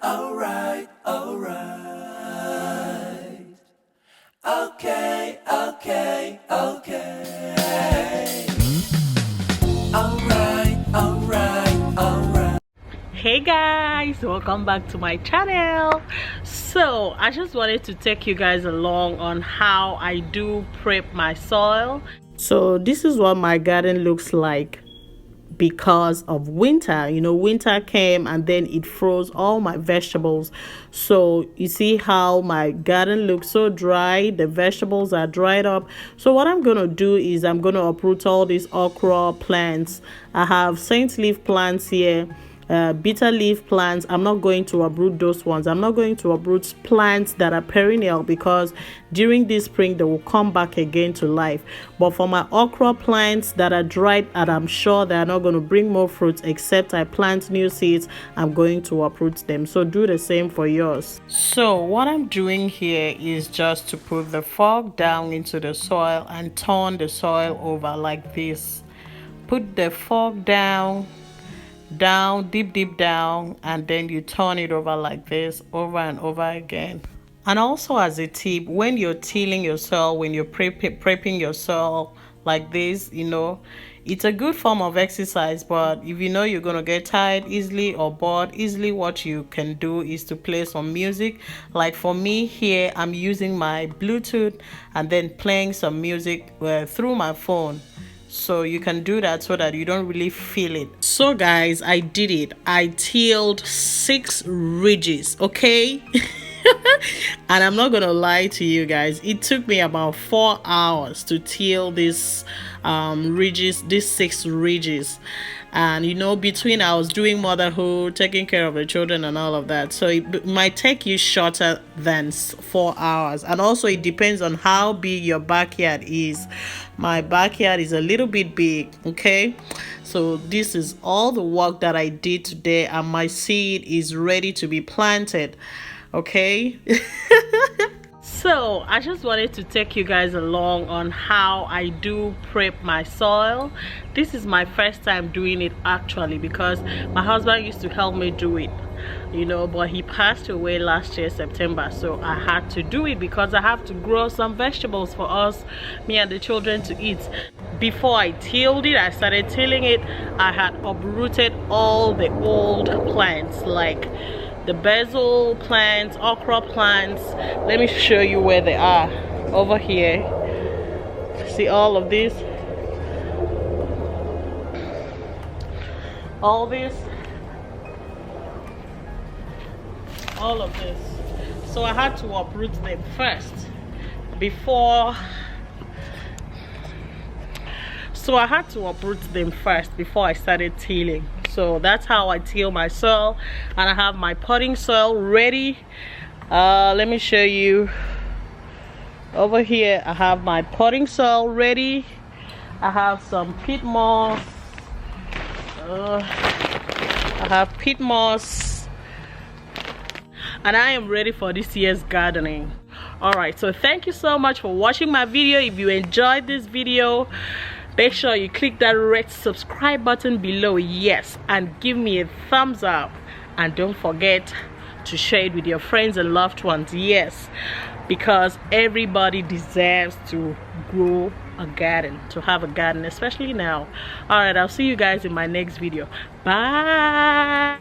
alright. Okay. Alright. Hey guys, welcome back to my channel. So I just wanted to take you guys along on how I do prep my soil. So this is what my garden looks like because of winter. You know, winter came and then it froze all my vegetables. So you see how my garden looks so dry, the vegetables are dried up. So what I'm gonna do is I'm gonna uproot all these okra plants. I have saint leaf plants here, bitter leaf plants. I'm not going to uproot those ones. I'm not going to uproot plants that are perennial because during this spring they will come back again to life. But for my okra plants that are dried and I'm sure they are not going to bring more fruits except I plant new seeds, I'm going to uproot them. So do the same for yours. So what I'm doing here is just to put the fork down into the soil and turn the soil over like this. Put the fork down, deep down, and then you turn it over like this over and over again. And also as a tip, when you're tilling your soil, when you're prepping your soil like this, you know, it's a good form of exercise. But if you know you're gonna get tired easily or bored easily, what you can do is to play some music. Like for me here, I'm using my Bluetooth and then playing some music through my phone. So you can do that so that you don't really feel it. So guys, I did it. I tilled 6 ridges, okay? And I'm not gonna lie to you guys, it took me about 4 hours to till these ridges, these 6 ridges. And you know, between I was doing motherhood, taking care of the children and all of that, so it might take you shorter than 4 hours. And also it depends on how big your backyard is. My backyard is a little bit big, okay? So this is all the work that I did today, and my seed is ready to be planted, okay? So I just wanted to take you guys along on how I do prep my soil. This is my first time doing it actually, because my husband used to help me do it, you know, but he passed away last year September, so I had to do it because I have to grow some vegetables for us, me and the children, to eat. Before I tilled it, I started tilling it, I had uprooted all the old plants, like the basil plants, okra plants. Let me show you where they are. Over here, see all of this, all this, all of this. So I had to uproot them first before I started tilling. So that's how I till my soil, and I have my potting soil ready. Let me show you. Over here I have my potting soil ready. I have some peat moss. I have peat moss, and I am ready for this year's gardening. Alright, so thank you so much for watching my video. If you enjoyed this video, make sure you click that red subscribe button below, yes, and give me a thumbs up, and don't forget to share it with your friends and loved ones, yes, because everybody deserves to grow a garden, to have a garden, especially now. All right, I'll see you guys in my next video. Bye.